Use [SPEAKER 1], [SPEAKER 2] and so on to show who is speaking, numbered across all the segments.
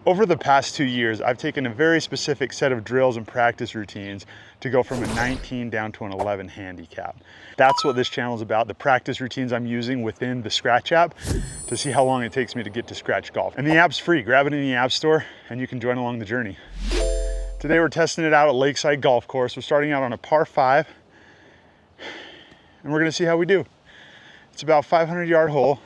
[SPEAKER 1] Over the past 2 years, I've taken a very specific set of drills and practice routines to go from a 19 down to an 11 handicap. That's what this channel is about, the practice routines I'm using within the Scratch app to see how long it takes me to get to Scratch Golf. And the app's free, grab it in the App Store and you can join along the journey. Today we're testing it out at Lakeside Golf Course. We're starting out on a par 5 and we're gonna see how we do. It's about a 500-yard hole.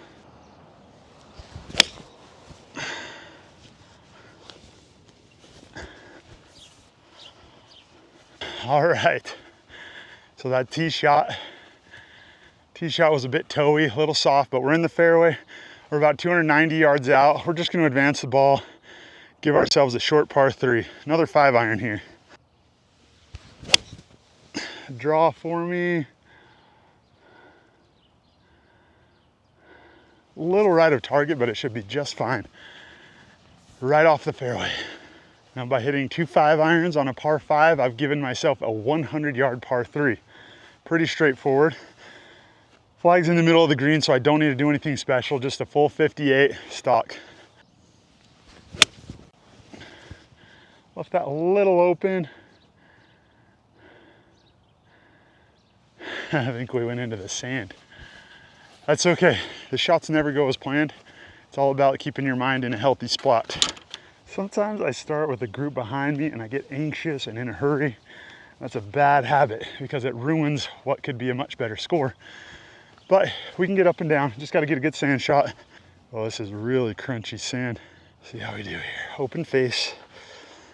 [SPEAKER 1] All right, so that tee shot was a bit toey, a little soft, but we're in the fairway. We're about 290 yards out. We're just gonna advance the ball, give ourselves a short par 3. Another 5-iron here. Draw for me. A little right of target, but it should be just fine. Right off the fairway. Now by hitting 2 5-irons on a par 5, I've given myself a 100-yard par 3. Pretty straightforward. Flag's in the middle of the green, so I don't need to do anything special, just a full 58 stock. Left that a little open. I think we went into the sand. That's okay. The shots never go as planned. It's all about keeping your mind in a healthy spot. Sometimes I start with a group behind me and I get anxious and in a hurry. That's a bad habit because it ruins what could be a much better score. But we can get up and down. Just got to get a good sand shot. Well, this is really crunchy sand. See how we do here. Open face.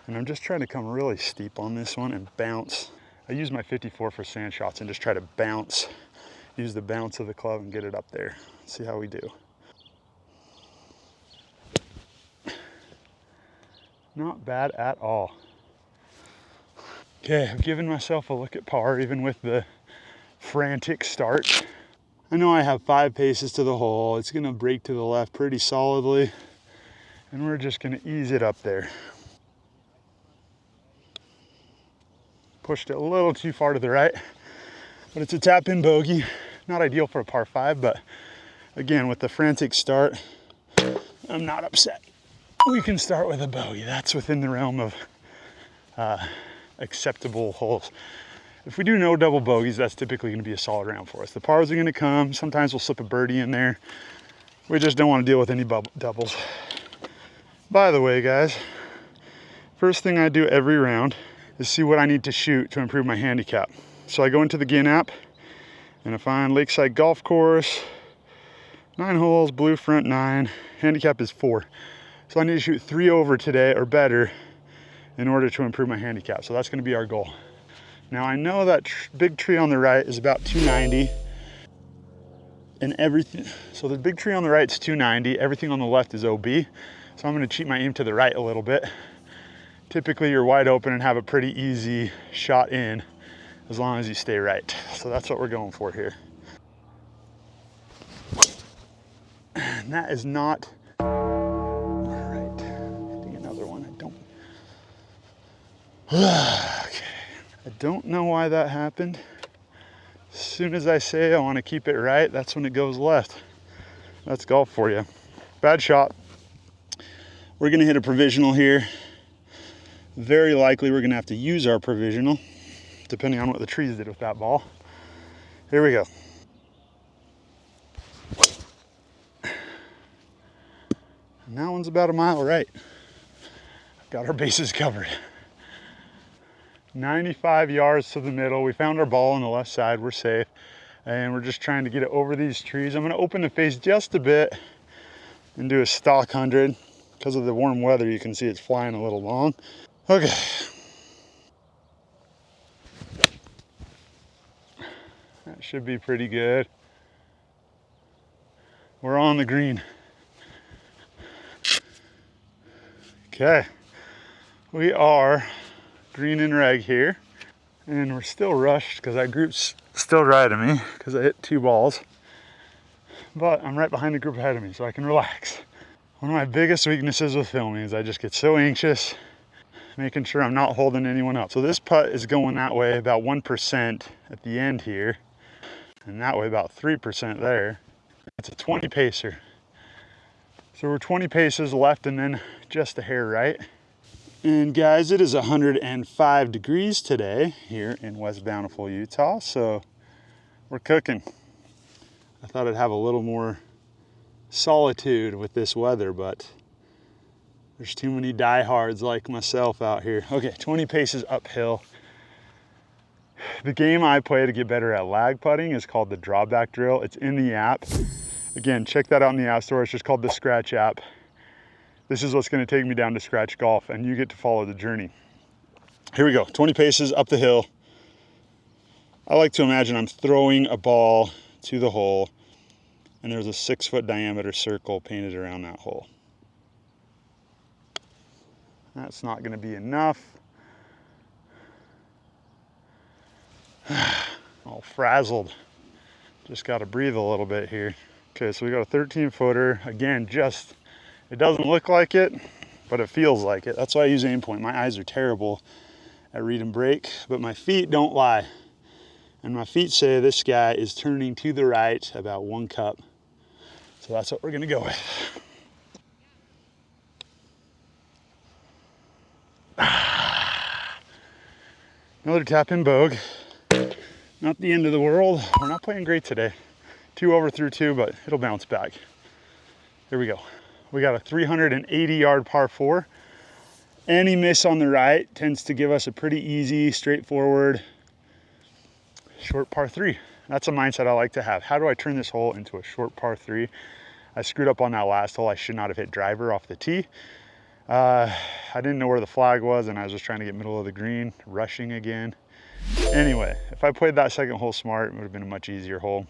[SPEAKER 1] And I'm just trying to come really steep on this one and bounce. I use my 54 for sand shots and just try to bounce. Use the bounce of the club and get it up there. See how we do. Not bad at all. Okay, I've given myself a look at par, even with the frantic start. I know I have 5 paces to the hole. It's gonna break to the left pretty solidly, and we're just gonna ease it up there. Pushed it a little too far to the right, but it's a tap-in bogey. Not ideal for a par 5, but again, with the frantic start, I'm not upset. We can start with a bogey. That's within the realm of acceptable holes. If we do no double bogeys, that's typically going to be a solid round for us. The pars are going to come. Sometimes we'll slip a birdie in there. We just don't want to deal with any doubles. By the way, guys, first thing I do every round is see what I need to shoot to improve my handicap. So I go into the GIN app and I find Lakeside Golf Course, 9 holes, blue front 9, handicap is 4. So I need to shoot 3 over today or better in order to improve my handicap. So that's gonna be our goal. Now I know that big tree on the right is about 290 and everything. So the big tree on the right is 290, everything on the left is OB. So I'm gonna cheat my aim to the right a little bit. Typically you're wide open and have a pretty easy shot in as long as you stay right. So that's what we're going for here. And that is not okay. I don't know why that happened. As soon as I say I want to keep it right, that's when it goes left. That's golf for you. Bad shot. We're going to hit a provisional here. Very likely we're going to have to use our provisional, depending on what the trees did with that ball. Here we go. And that one's about a mile right. Got our bases covered. 95 yards to the middle. We found our ball on the left side. We're safe. And we're just trying to get it over these trees. I'm going to open the face just a bit and do a stock 100. Because of the warm weather, you can see it's flying a little long. Okay. That should be pretty good. We're on the green. Okay. We are green and reg here, and we're still rushed because that group's still riding me because I hit 2 balls, but I'm right behind the group ahead of me so I can relax. One of my biggest weaknesses with filming is I just get so anxious making sure I'm not holding anyone up. So this putt is going that way about 1% at the end here, and that way about 3% there. It's a 20 pacer. So we're 20 paces left and then just a hair right. And guys, it is 105 degrees today here in West Bountiful, Utah. So we're cooking. I thought I'd have a little more solitude with this weather, but there's too many diehards like myself out here. Okay, 20 paces uphill. The game I play to get better at lag putting is called the drawback drill. It's in the app. Again, check that out in the app store. It's just called the Scratch app. This is what's going to take me down to Scratch Golf, and you get to follow the journey. Here we go, 20 paces up the hill. I like to imagine I'm throwing a ball to the hole, and there's a 6-foot diameter circle painted around that hole. That's not going to be enough. All frazzled. Just got to breathe a little bit here. Okay, so we got a 13-footer. Again, it doesn't look like it, but it feels like it. That's why I use aim point. My eyes are terrible at read and break, but my feet don't lie. And my feet say this guy is turning to the right about 1 cup. So that's what we're gonna go with. Another tap in bogue. Not the end of the world. We're not playing great today. 2 over through 2, but it'll bounce back. Here we go. We got a 380-yard par 4. Any miss on the right tends to give us a pretty easy, straightforward, short par 3. That's a mindset I like to have. How do I turn this hole into a short par 3? I screwed up on that last hole. I should not have hit driver off the tee. I didn't know where the flag was, and I was just trying to get middle of the green, rushing again. Anyway, if I played that second hole smart, it would have been a much easier hole.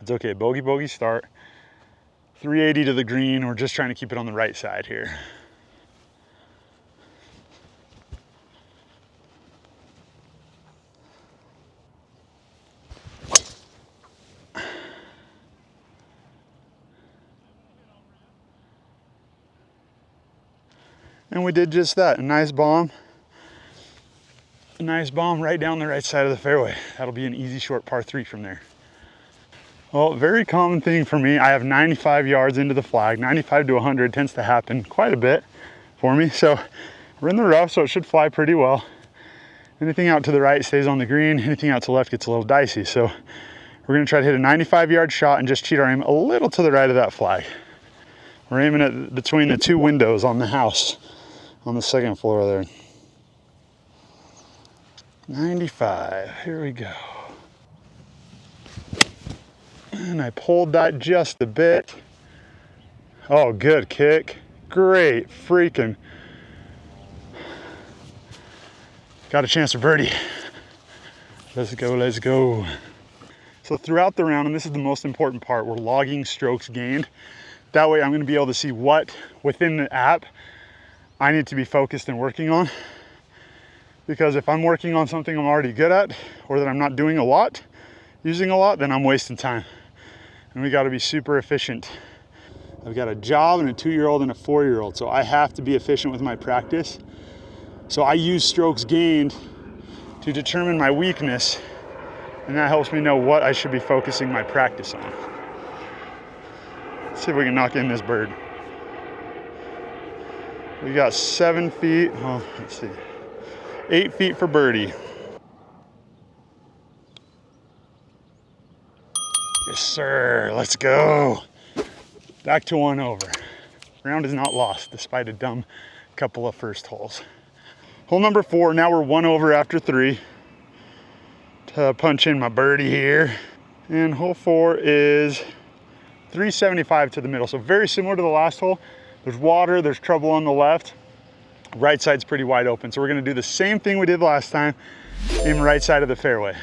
[SPEAKER 1] It's okay, bogey, bogey start. 380 to the green. We're just trying to keep it on the right side here. And we did just that, a nice bomb. A nice bomb right down the right side of the fairway. That'll be an easy short par 3 from there. Well, very common thing for me. I have 95 yards into the flag. 95 to 100 tends to happen quite a bit for me. So we're in the rough, so it should fly pretty well. Anything out to the right stays on the green. Anything out to the left gets a little dicey. So we're gonna try to hit a 95-yard shot and just cheat our aim a little to the right of that flag. We're aiming at between the 2 windows on the house on the 2nd floor there. 95, here we go. And I pulled that just a bit. Oh, good kick. Great freaking. Got a chance for birdie. Let's go, let's go. So throughout the round, and this is the most important part, we're logging strokes gained. That way I'm gonna be able to see what within the app I need to be focused and working on. Because if I'm working on something I'm already good at, or that I'm not doing a lot, using a lot, then I'm wasting time. And we gotta be super efficient. I've got a job and a 2-year-old and a 4-year-old, so I have to be efficient with my practice. So I use strokes gained to determine my weakness, and that helps me know what I should be focusing my practice on. Let's see if we can knock in this bird. We got 7 feet, well, let's see, 8 feet for birdie. Yes, sir, let's go. Back to 1 over. Round is not lost, despite a dumb couple of first holes. Hole number 4, now we're 1 over after 3. To punch in my birdie here. And hole 4 is 375 to the middle. So very similar to the last hole. There's water, there's trouble on the left. Right side's pretty wide open. So we're gonna do the same thing we did last time, aim right side of the fairway.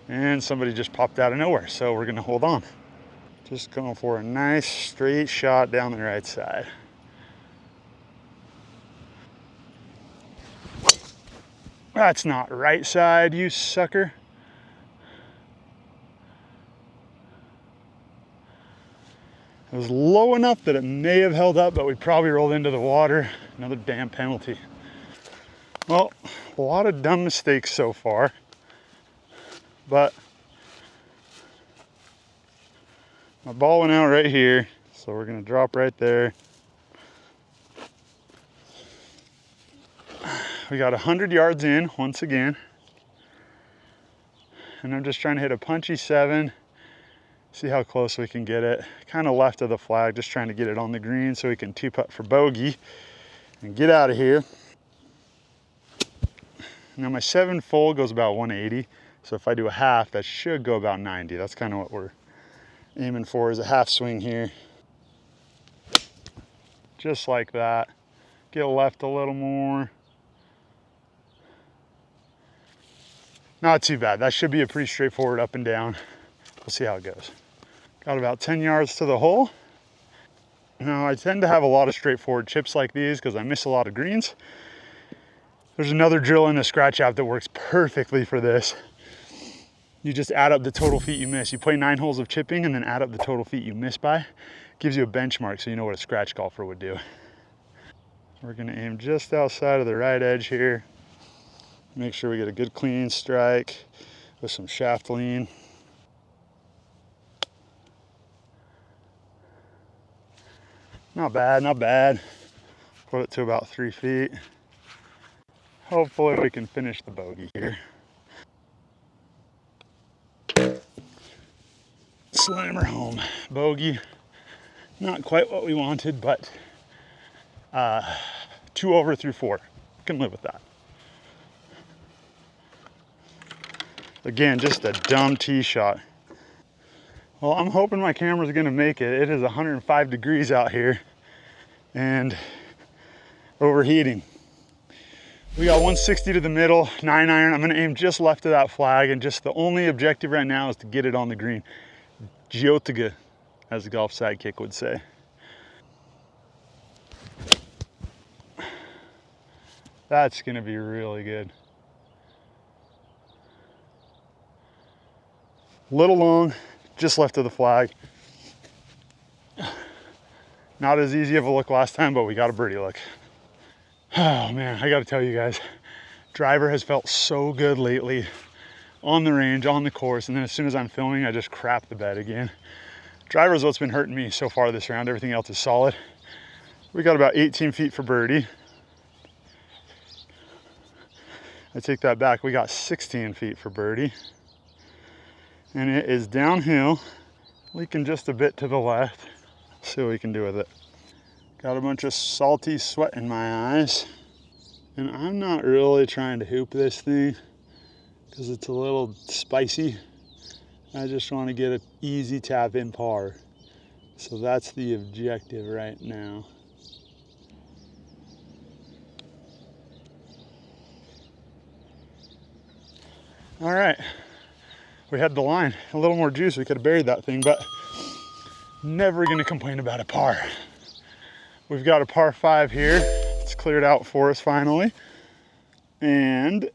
[SPEAKER 1] And somebody just popped out of nowhere, so we're gonna hold on. Just going for a nice straight shot down the right side. That's not right side, you sucker. It was low enough that it may have held up, but we probably rolled into the water. Another damn penalty. Well, a lot of dumb mistakes so far, but my ball went out right here. So we're gonna drop right there. We got 100 yards in once again. And I'm just trying to hit a punchy 7, see how close we can get it. Kind of left of the flag, just trying to get it on the green so we can 2-putt for bogey and get out of here. Now my 7 full goes about 180. So if I do a half, that should go about 90. That's kind of what we're aiming for, is a half swing here. Just like that. Get left a little more. Not too bad. That should be a pretty straightforward up and down. We'll see how it goes. Got about 10 yards to the hole. Now I tend to have a lot of straightforward chips like these because I miss a lot of greens. There's another drill in the scratch app that works perfectly for this. You just add up the total feet you miss. You play 9 holes of chipping and then add up the total feet you miss by. Gives you a benchmark so you know what a scratch golfer would do. We're gonna aim just outside of the right edge here. Make sure we get a good clean strike with some shaft lean. Not bad, not bad. Put it to about 3 feet. Hopefully we can finish the bogey here. Slammer home. Bogey. Not quite what we wanted, but 2 over through 4. Can live with that. Again, just a dumb tee shot. Well, I'm hoping my camera's gonna make it. It is 105 degrees out here and overheating. We got 160 to the middle, 9-iron. I'm gonna aim just left of that flag, and just the only objective right now is to get it on the green. Geotiga, as the golf sidekick would say. That's gonna be really good. Little long, just left of the flag. Not as easy of a look last time, but we got a birdie look. Oh man, I gotta tell you guys, driver has felt so good lately on the range, on the course, and then as soon as I'm filming, I just crap the bed again. Driver is what's been hurting me so far this round. Everything else is solid. We got about 18 feet for birdie. I take that back, we got 16 feet for birdie. And it is downhill, leaking just a bit to the left. Let's see what we can do with it. Got a bunch of salty sweat in my eyes. And I'm not really trying to hoop this thing because it's a little spicy. I just want to get an easy tap in par. So that's the objective right now. All right, we had the line. A little more juice, we could have buried that thing, but never gonna complain about a par. We've got a par 5 here. It's cleared out for us finally. And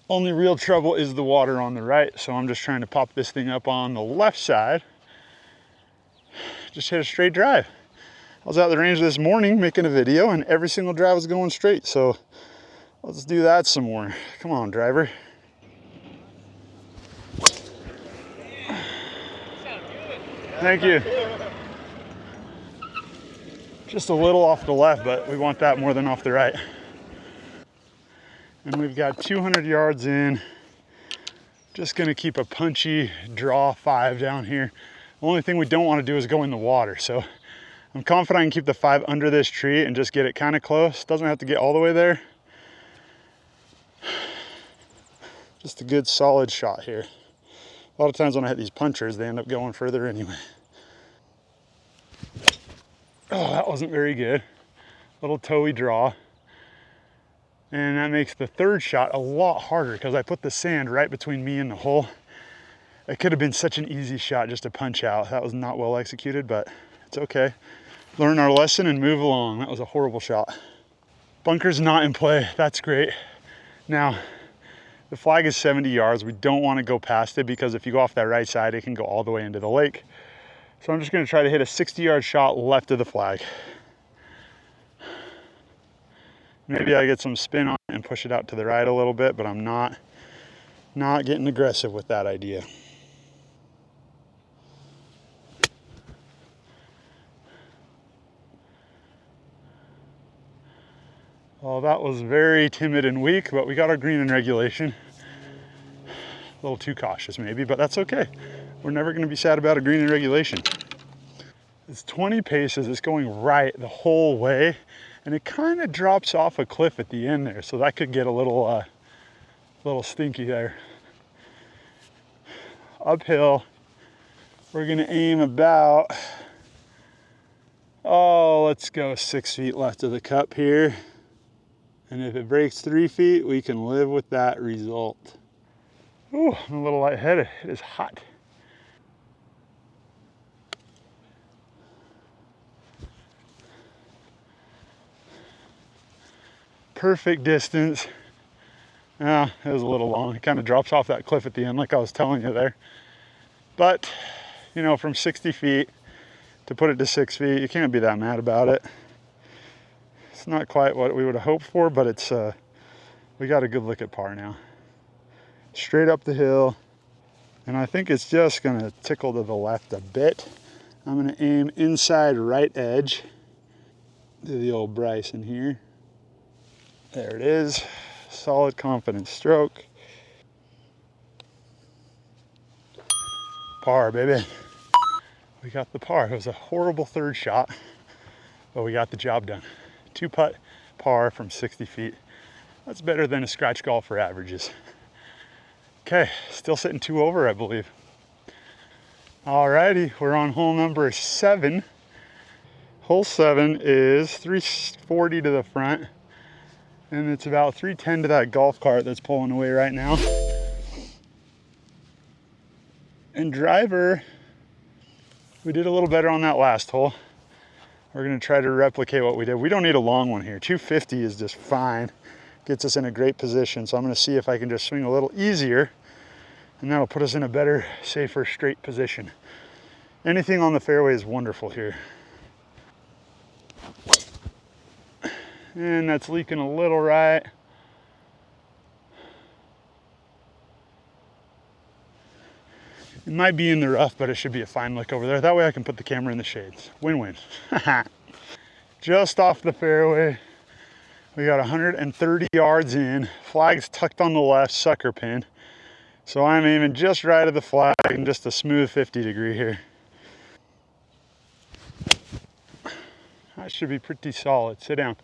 [SPEAKER 1] only real trouble is the water on the right. So I'm just trying to pop this thing up on the left side. Just hit a straight drive. I was out the range this morning making a video and every single drive was going straight. So let's do that some more. Come on, driver. Thank you. Just a little off the left, but we want that more than off the right. And we've got 200 yards in. Just gonna keep a punchy draw 5 down here. The only thing we don't want to do is go in the water. So I'm confident I can keep the 5 under this tree and just get it kind of close. Doesn't have to get all the way there. Just a good solid shot here. A lot of times when I hit these punchers, they end up going further anyway. Oh, that wasn't very good. Little toey draw. And that makes the 3rd shot a lot harder because I put the sand right between me and the hole. It could have been such an easy shot just to punch out. That was not well executed, but it's okay. Learn our lesson and move along. That was a horrible shot. Bunker's not in play. That's great. Now, the flag is 70 yards. We don't want to go past it because if you go off that right side, it can go all the way into the lake. So I'm just going to try to hit a 60-yard shot left of the flag. Maybe I get some spin on it and push it out to the right a little bit, but I'm not getting aggressive with that idea. Well, that was very timid and weak, but we got our green in regulation. A little too cautious maybe, but that's okay. We're never gonna be sad about a green in regulation. It's 20 paces, it's going right the whole way, and it kind of drops off a cliff at the end there, so that could get a little stinky there. Uphill, we're gonna aim about, let's go 6 feet left of the cup here. And if it breaks 3 feet, we can live with that result. Ooh, I'm a little lightheaded. It is hot. Perfect distance. Yeah, it was a little long. It kind of drops off that cliff at the end, like I was telling you there. But, you know, from 60 feet to put it to 6 feet, you can't be that mad about it. It's not quite what we would have hoped for, but it's we got a good look at par now. Straight up the hill, and I think it's just gonna tickle to the left a bit. I'm gonna aim inside right edge. Do the old Bryson here. There it is. Solid, confident stroke. Par, baby. We got the par. It was a horrible third shot, but we got the job done. 2-putt par from 60 feet. That's better than a scratch golfer averages. Okay, still sitting 2 over, I believe. Alrighty, we're on hole number 7. Hole 7 is 340 to the front, and it's about 310 to that golf cart that's pulling away right now. And driver, we did a little better on that last hole. We're gonna try to replicate what we did. We don't need a long one here. 250 is just fine. Gets us in a great position. So I'm gonna see if I can just swing a little easier, and that'll put us in a better, safer, straight position. Anything on the fairway is wonderful here. And that's leaking a little right. It might be in the rough, but it should be a fine look over there. That way I can put the camera in the shades. Win-win. Just off the fairway. We got 130 yards in. Flag's tucked on the left, sucker pin. So I'm aiming just right of the flag and just a smooth 50 degree here. That should be pretty solid. Sit down.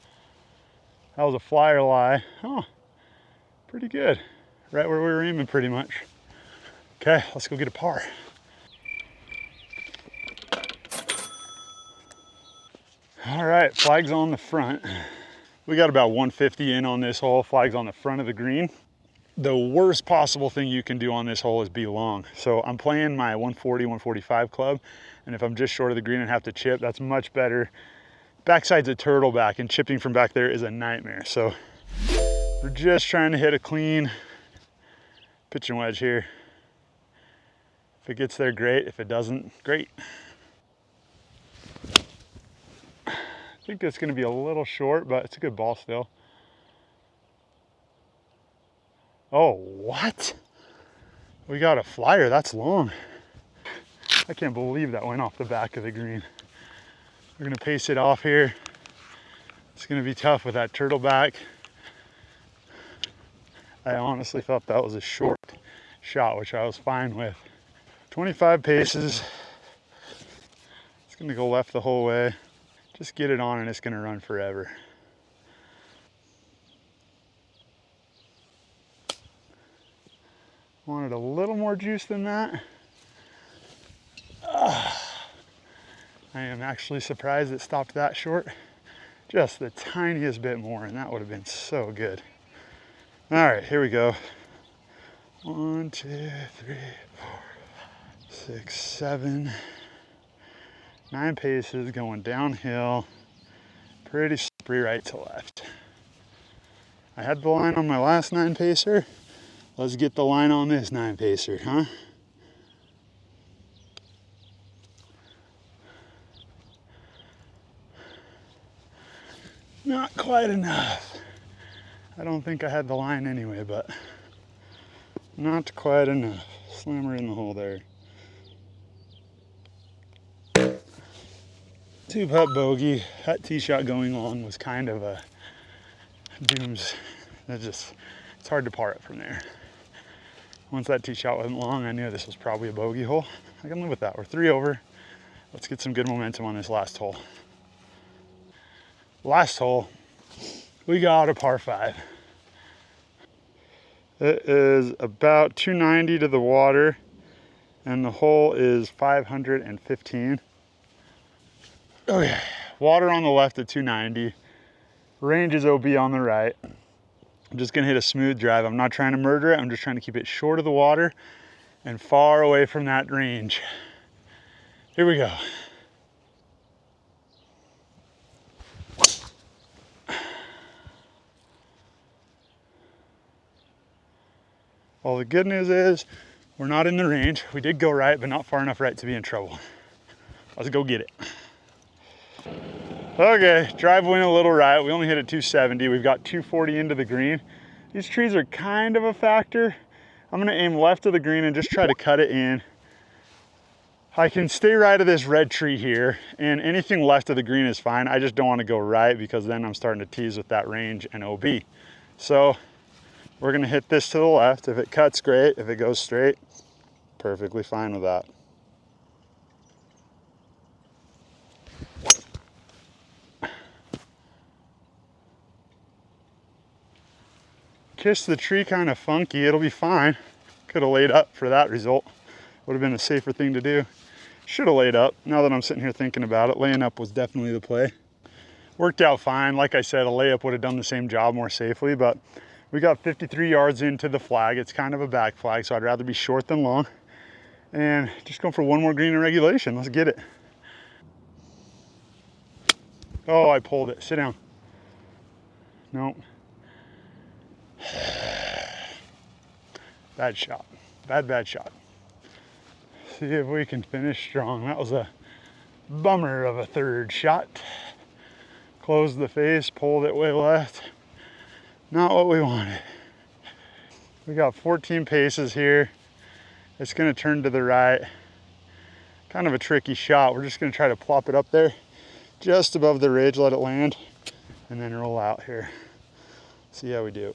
[SPEAKER 1] That was a flyer lie. Oh, pretty good. Right where we were aiming pretty much. Okay, let's go get a par. All right, flag's on the front. We got about 150 in on this hole. Flag's on the front of the green. The worst possible thing you can do on this hole is be long. So I'm playing my 140, 145 club, and if I'm just short of the green and have to chip, that's much better. Backside's a turtleback, and chipping from back there is a nightmare. So we're just trying to hit a clean pitching wedge here. If it gets there, great. If it doesn't, great. I think it's gonna be a little short, but it's a good ball still. Oh, what? We got a flyer, that's long. I can't believe that went off the back of the green. We're gonna pace it off here. It's gonna be tough with that turtleback. I honestly thought that was a short shot, which I was fine with. 25 paces. It's gonna go left the whole way. Just get it on and it's gonna run forever. Wanted a little more juice than that. I am actually surprised it stopped that short. Just the tiniest bit more, and that would have been so good. All right, here we go. 1, 2, 3, 4, 6, 7, 9 paces going downhill. Pretty slippery right to left. I had the line on my last 9 pacer. Let's get the line on this 9 pacer, huh? Not quite enough. I don't think I had the line anyway, but not quite enough. Slammer in the hole there. 2-putt bogey. That tee shot going long was kind of a dooms. It's hard to par it from there. Once that tee shot wasn't long, I knew this was probably a bogey hole. I can live with that. We're 3 over. Let's get some good momentum on this last hole. Last hole, we got a par 5. It is about 290 to the water, and the hole is 515. Okay, water on the left at 290. Range is OB on the right. I'm just gonna hit a smooth drive. I'm not trying to murder it. I'm just trying to keep it short of the water and far away from that range. Here we go. Well, the good news is we're not in the range. We did go right, but not far enough right to be in trouble. Let's go get it. Okay, drive went a little right. We only hit at 270. We've got 240 into the green. These trees are kind of a factor. I'm gonna aim left of the green and just try to cut it in. I can stay right of this red tree here, and anything left of the green is fine. I just don't want to go right because then I'm starting to tease with that range and OB. So we're gonna hit this to the left. If it cuts, great. If it goes straight, perfectly fine with that. Kissed the tree kind of funky. It'll be fine. Could have laid up for that result. Would have been a safer thing to do. Should have laid up. Now that I'm sitting here thinking about it, laying up was definitely the play. Worked out fine. Like I said, a layup would have done the same job more safely, but we got 53 yards into the flag. It's kind of a back flag, so I'd rather be short than long. And just going for one more green in regulation. Let's get it. Oh, I pulled it. Sit down. Nope. Bad shot. Bad shot. See if we can finish strong. That was a bummer of a third shot. Closed the face, pulled it way left. Not what we wanted. We got 14 paces here. It's gonna turn to the right. Kind of a tricky shot. We're just gonna try to plop it up there, just above the ridge, let it land, and then roll out here. See how we do.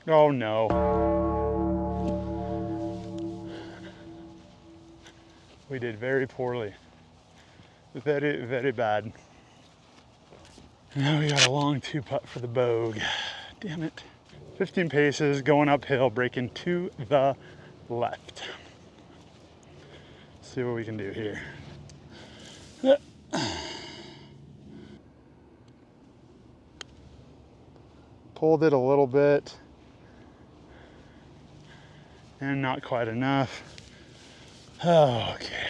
[SPEAKER 1] Oh no. We did very poorly. Very, very bad. Now we got a long 2-putt for the bogue. Damn it. 15 paces, going uphill, breaking to the left. See what we can do here. Pulled it a little bit. And not quite enough. Okay.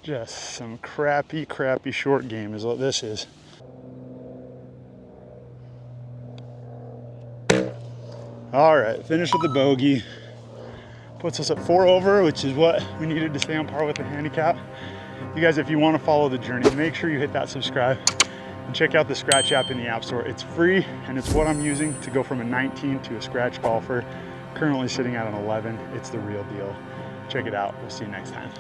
[SPEAKER 1] Just some crappy short game is what this is. All right, finish with the bogey. Puts us at 4 over, which is what we needed to stay on par with the handicap. You guys, if you want to follow the journey, make sure you hit that subscribe and check out the Scratch app in the App Store. It's free, and it's what I'm using to go from a 19 to a Scratch golfer. Currently sitting at an 11. It's the real deal. Check it out. We'll see you next time.